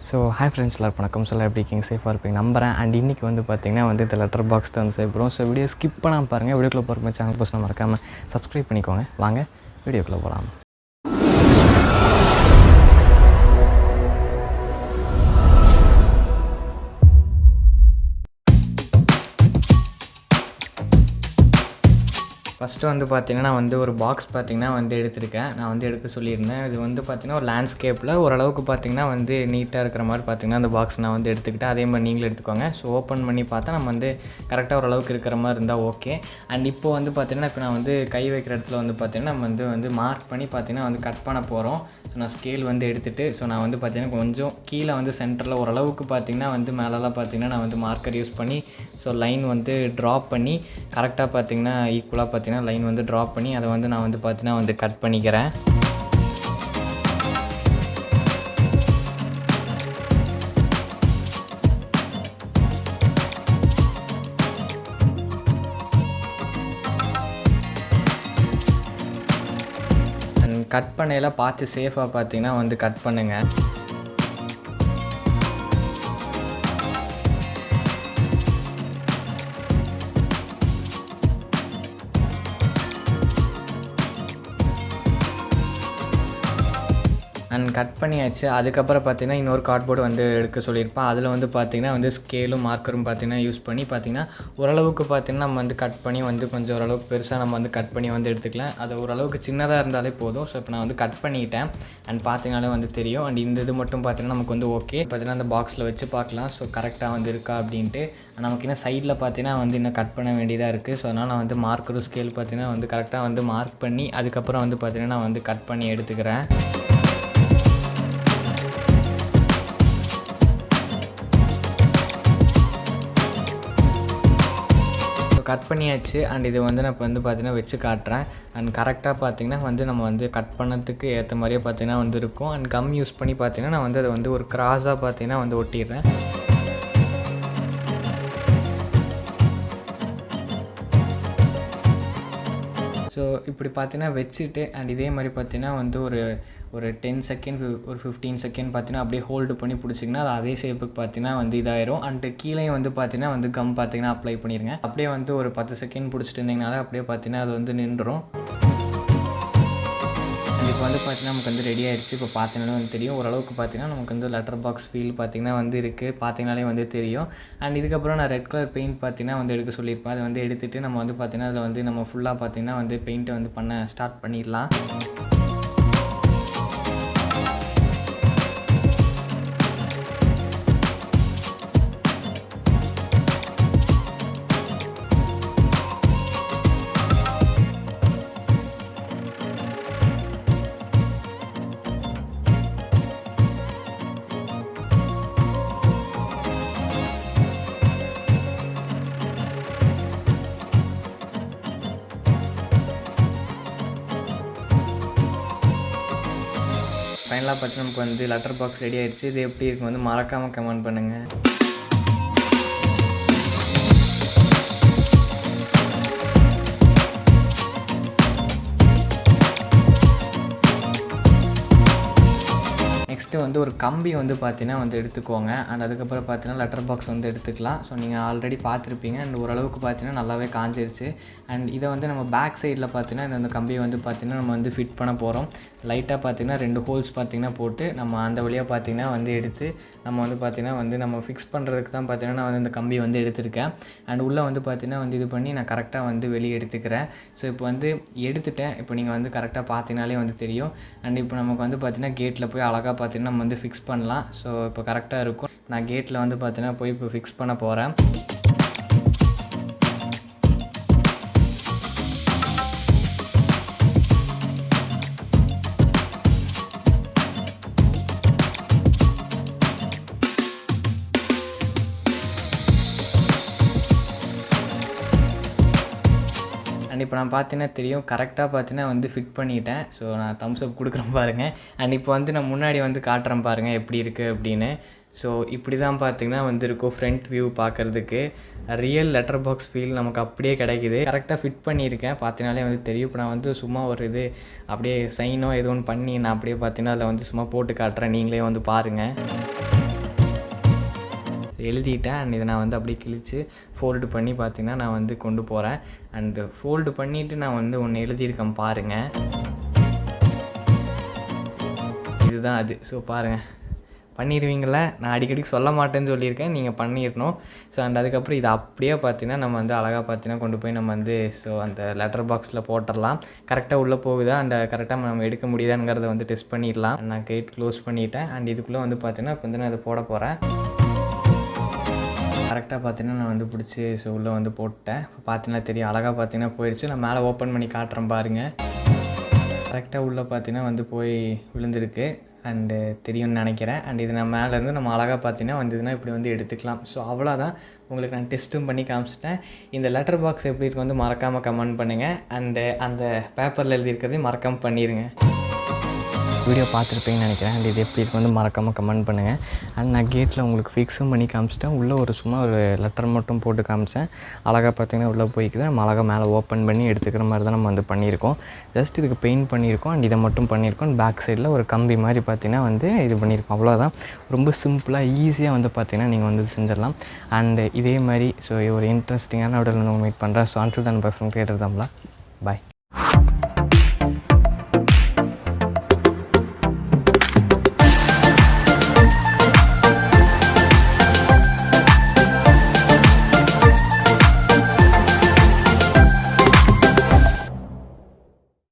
So hi friends எல்லாரும் வணக்கம். சொல்ல எப்படி இருக்கீங்க? சேஃபாக இருப்பீங்க நம்புறேன். அண்ட் இன்றைக்கி வந்து பார்த்திங்கன்னா வந்து இந்த லெட்டர் பாக்ஸ் தான் வந்து செய்யப்போகிறோம். ஸோ வீடியோ ஸ்கிப் பண்ணாமல் பாருங்கள். வீடியோக்குள்ளே போகிற சேனல் போஸ்ட் மறக்காமல் சப்ஸ்கிரைப் பண்ணிக்கோங்க. வாங்க வீடியோக்குள்ளே போகலாம். ஃபஸ்ட்டு வந்து பார்த்திங்கன்னா நான் வந்து ஒரு பாக்ஸ் பார்த்திங்கன்னா வந்து எடுத்திருக்கேன். நான் வந்து எடுக்க சொல்லியிருந்தேன். இது வந்து பார்த்திங்கன்னா ஒரு லேண்ட்ஸ்கேப்பில் ஓரளவுக்கு பார்த்திங்கன்னா வந்து நீட்டாக இருக்கிற மாதிரி பார்த்திங்கன்னா அந்த பாக்ஸ் நான் வந்து எடுத்துக்கிட்டேன். அதே மாதிரி நீங்களும் எடுத்துக்கோங்க. ஸோ ஓப்பன் பண்ணி பார்த்தா நம்ம வந்து கரெக்டாக ஓரளவுக்கு இருக்கிற மாதிரி இருந்தால் ஓகே. அண்ட் இப்போது வந்து பார்த்திங்கன்னா இப்போ நான் வந்து கை வைக்கிற இடத்துல வந்து பார்த்திங்கன்னா நம்ம வந்து மார்க் பண்ணி பார்த்திங்கன்னா வந்து கட் பண்ண போகிறோம். ஸோ நான் ஸ்கேல் வந்து எடுத்துகிட்டு ஸோ நான் வந்து பார்த்திங்கன்னா கொஞ்சம் கீழே வந்து சென்டரில் ஓரளவுக்கு பார்த்திங்கன்னா வந்து மேலெலாம் பார்த்திங்கன்னா நான் வந்து மார்க்கர் யூஸ் பண்ணி ஸோ லைன் வந்து ட்ராப் பண்ணி கரெக்டாக பார்த்திங்கன்னா ஈக்குவலாக பார்த்திங்கன்னா லைன் வந்து ட்ராப் பண்ணி அதை வந்து நான் வந்து பார்த்தீங்கன்னா வந்து கட் பண்ணிக்கிறேன். கட் பண்ணையில் பார்த்து சேஃபாக பார்த்தீங்கன்னா வந்து கட் பண்ணுங்கள். அண்ட் கட் பண்ணியாச்சு. அதுக்கப்புறம் பார்த்திங்கன்னா இன்னொரு கார்ட்போர்டு வந்து எடுக்க சொல்லியிருப்பேன். அதில் வந்து பார்த்திங்கன்னா வந்து ஸ்கேலும் மார்க்கரும் பார்த்திங்கன்னா யூஸ் பண்ணி பார்த்திங்கன்னா ஓரளவுக்கு பார்த்திங்கன்னா நம்ம வந்து கட் பண்ணி வந்து கொஞ்சம் ஓரளவுக்கு பெருசாக நம்ம வந்து கட் பண்ணி வந்து எடுத்துக்கலாம். அது ஓரளவுக்கு சின்னதாக இருந்தாலே போதும். ஸோ இப்போ நான் வந்து கட் பண்ணிட்டேன். அண்ட் பார்த்திங்கனாலே வந்து தெரியும். அண்ட் இந்த இது மட்டும் பார்த்திங்கன்னா நமக்கு வந்து ஓகே. பார்த்திங்கன்னா அந்த பாக்ஸில் வச்சு பார்க்கலாம். ஸோ கரெக்டாக வந்து இருக்கா அப்படின்ட்டு. நமக்கு இன்னும் சைடில் பார்த்திங்கன்னா வந்து இன்னும் கட் பண்ண வேண்டியதாக இருக்குது. ஸோ அதனால் நான் வந்து மார்க்கரும் ஸ்கேல் பார்த்திங்கன்னா வந்து கரெக்டாக வந்து மார்க் பண்ணி அதுக்கப்புறம் வந்து பார்த்திங்கன்னா நான் வந்து கட் பண்ணி எடுத்துக்கிறேன். கட் பண்ணியாச்சு. அண்ட் இது வந்து நான் இப்போ வந்து பார்த்திங்கன்னா வச்சு காட்டுறேன். அண்ட் கரெக்டாக பார்த்திங்கன்னா வந்து நம்ம வந்து கட் பண்ணதுக்கு ஏற்ற மாதிரியே பார்த்திங்கன்னா வந்து இருக்கும். அண்ட் கம் யூஸ் பண்ணி பார்த்திங்கன்னா நான் வந்து அதை வந்து ஒரு கிராஸாக பார்த்திங்கன்னா வந்து ஒட்டிடுறேன். ஸோ இப்படி பார்த்திங்கன்னா வச்சுட்டு அண்ட் இதே மாதிரி பார்த்திங்கன்னா வந்து ஒரு 10 செகண்ட் ஒரு 15 செகண்ட் பார்த்திங்கன்னா அப்படியே ஹோல்டு பண்ணி பிடிச்சிங்கன்னா அது அதே ஷேப்புக்கு பார்த்திங்கன்னா வந்து இதாயிரும். அண்டு கீழே வந்து பார்த்திங்கன்னா வந்து கம் பார்த்திங்கன்னா அப்ளை பண்ணிடுங்க. அப்படியே வந்து ஒரு 10 செகண்ட் பிடிச்சிட்டு இருந்தீங்கனால அப்படியே பார்த்திங்கன்னா அது வந்து நின்றுடும். இப்போ வந்து பார்த்திங்கன்னா நமக்கு வந்து ரெடி ஆகிடுச்சு. இப்போ பார்த்தீங்கன்னாலே வந்து தெரியும். ஓரளவுக்கு பார்த்திங்கன்னா நமக்கு வந்து லெட்டர் பாக்ஸ் ஃபீல் பார்த்திங்கன்னா வந்து இருக்குது. பார்த்தீங்கனாலே வந்து தெரியும். அண்ட் இதுக்கப்புறம் நான் ரெட் கலர் பெயிண்ட் பார்த்திங்கன்னா வந்து எடுக்க சொல்லியிருப்பேன். அதை வந்து எடுத்துகிட்டு நம்ம வந்து பார்த்திங்கன்னா அதில் வந்து நம்ம ஃபுல்லாக பார்த்திங்கன்னா வந்து பெயிண்ட்டை வந்து பண்ண ஸ்டார்ட் பண்ணிடலாம். ஃபைனலாக பார்த்து நமக்கு வந்து லெட்டர் பாக்ஸ் ரெடி ஆகிடுச்சு. இது எப்படி இருக்கும் வந்து மறக்காமல் கமெண்ட் பண்ணுங்கள். நெக்ஸ்ட்டு வந்து ஒரு கம்பி வந்து பார்த்தீங்கன்னா வந்து எடுத்துக்கோங்க. அண்ட் அதுக்கப்புறம் பார்த்தீங்கன்னா லெட்டர் பாக்ஸ் வந்து எடுத்துக்கலாம். ஸோ நீங்கள் ஆல்ரெடி பார்த்துருப்பீங்க. அண்ட் ஓரளவுக்கு பார்த்தீங்கன்னா நல்லாவே காஞ்சிருச்சு. அண்ட் இதை வந்து நம்ம பேக் சைடில் பார்த்தீங்கன்னா இந்த கம்பியை வந்து பார்த்திங்கன்னா நம்ம வந்து ஃபிட் பண்ண போகிறோம். லைட்டாக பார்த்திங்கன்னா 2 ஹோல்ஸ் பார்த்திங்கன்னா போட்டு நம்ம அந்த வழியாக பார்த்திங்கன்னா வந்து எடுத்து நம்ம வந்து பார்த்திங்கன்னா வந்து நம்ம ஃபிக்ஸ் பண்ணுறதுக்கு தான் பார்த்திங்கன்னா நான் வந்து இந்த கம்பி வந்து எடுத்திருக்கேன். அண்ட் உள்ளே வந்து பார்த்திங்கன்னா வந்து இது பண்ணி நான் கரெக்டாக வந்து வெளியே எடுத்துக்கிறேன். ஸோ இப்போ வந்து எடுத்துட்டேன். இப்போ நீங்கள் வந்து கரெக்டாக பார்த்திங்கனாலே வந்து தெரியும். அண்ட் இப்போ நமக்கு வந்து பார்த்திங்கன்னா கேட்டில் போய் அழகாக பார்த்திங்கன்னா நம்ம வந்து ஃபிக்ஸ் பண்ணலாம். ஸோ இப்போ கரெக்டாக இருக்கும். நான் கேட்டில் வந்து பார்த்திங்கன்னா போய் இப்போ ஃபிக்ஸ் பண்ண போகிறேன். அண்ட் இப்போ நான் பார்த்தீங்கன்னா தெரியும் கரெக்டாக பார்த்தீங்கன்னா வந்து ஃபிட் பண்ணிட்டேன். ஸோ நான் தம்ஸ் அப் கொடுக்குறேன் பாருங்கள். அண்ட் இப்போ வந்து நான் முன்னாடி வந்து காட்டுறேன் பாருங்கள் எப்படி இருக்குது அப்படின்னு. ஸோ இப்படி தான் பார்த்திங்கன்னா வந்து இருக்கும் ஃப்ரண்ட் வியூ பார்க்குறதுக்கு. ரியல் லெட்டர் பாக்ஸ் ஃபீல் நமக்கு அப்படியே கிடைக்கிது. கரெக்டாக ஃபிட் பண்ணியிருக்கேன். பார்த்தினாலே வந்து தெரியும். இப்போ நான் வந்து சும்மா ஒரு இது அப்படியே சைனோ ஏதோ ஒன்று பண்ணி நான் அப்படியே பார்த்திங்கன்னா அதில் வந்து சும்மா போட்டு காட்டுறேன். நீங்களே வந்து பாருங்கள். எழுதிட்டேன். அண்ட் இதை நான் வந்து அப்படியே கிழித்து ஃபோல்டு பண்ணி பார்த்திங்கன்னா நான் வந்து கொண்டு போகிறேன். அண்டு ஃபோல்டு பண்ணிவிட்டு நான் வந்து ஒன்று எழுதியிருக்கேன் பாருங்கள். இதுதான் அது. ஸோ பாருங்கள், பண்ணிடுவீங்கள. நான் அடிக்கடி சொல்ல மாட்டேன்னு சொல்லியிருக்கேன், நீங்கள் பண்ணிடணும். ஸோ அண்ட் அதுக்கப்புறம் இதை அப்படியே பார்த்தீங்கன்னா நம்ம வந்து அழகாக பார்த்தீங்கன்னா கொண்டு போய் நம்ம வந்து ஸோ அந்த லெட்டர் பாக்ஸில் போட்டுடலாம். கரெக்டாக உள்ளே போகுதா அந்த கரெக்டாக நம்ம எடுக்க முடியுதாங்கிறத வந்து டெஸ்ட் பண்ணிடலாம். நான் கேட் க்ளோஸ் பண்ணிவிட்டேன். அண்ட் இதுக்குள்ளே வந்து பார்த்தீங்கன்னா இப்போ வந்து நான் இதை போட போகிறேன். கரெக்டாக பார்த்தீங்கன்னா நான் வந்து பிடிச்சி ஸோ உள்ளே வந்து போட்டேன். இப்போ பார்த்தீங்கன்னா தெரியும், அழகாக பார்த்தீங்கன்னா போயிடுச்சு. நான் மேலே ஓப்பன் பண்ணி காட்டுறேன் பாருங்கள். கரெக்டாக உள்ளே பார்த்தீங்கன்னா வந்து போய் விழுந்திருக்கு. அண்டு தெரியும்னு நினைக்கிறேன். அண்ட் இது நான் மேலேருந்து நம்ம அழகாக பார்த்தீங்கன்னா வந்ததுன்னா இப்படி வந்து எடுத்துக்கலாம். ஸோ அவ்வளோதான், உங்களுக்கு நான் டெஸ்ட்டும் பண்ணி காமிச்சிட்டேன். இந்த லெட்டர் பாக்ஸ் எப்படி இருக்கு வந்து மறக்காமல் கமெண்ட் பண்ணுங்கள். அண்டு அந்த பேப்பரில் எழுதியிருக்கிறதையும் மறக்காமல் பண்ணிடுங்க. வீடியோ பார்த்துருப்பீங்கன்னு நினைக்கிறேன். அண்ட் இது எப்படி இருக்கு வந்து மறக்காமல் கமெண்ட் பண்ணுங்கள். அண்ட் நான் கேட்டில் உங்களுக்கு ஃபிக்ஸும் பண்ணி காமிச்சிட்டேன். உள்ளே சும்மா ஒரு லெட்டர் மட்டும் போட்டு காமிச்சேன். அழகாக பார்த்தீங்கன்னா உள்ளே போய்க்குது. நம்ம அழகாக மேலே ஓப்பன் பண்ணி எடுத்துக்கிற மாதிரி தான் நம்ம வந்து பண்ணியிருக்கோம். ஜஸ்ட் இதுக்கு பெயிண்ட் பண்ணியிருக்கோம். அண்ட் இதை மட்டும் பண்ணியிருக்கோம். பேக் சைடில் ஒரு கம்பி மாதிரி பார்த்தீங்கன்னா வந்து இது பண்ணியிருக்கோம். அவ்வளோதான். ரொம்ப சிம்பிளாக ஈஸியாக வந்து பார்த்தீங்கன்னா நீங்கள் வந்து செஞ்சிடலாம். அண்டு இதே மாதிரி ஸோ ஒரு இன்ட்ரெஸ்டிங்கான உடல் மீட் பண்ணுறேன். So until then by from creator Tamizha. Bye.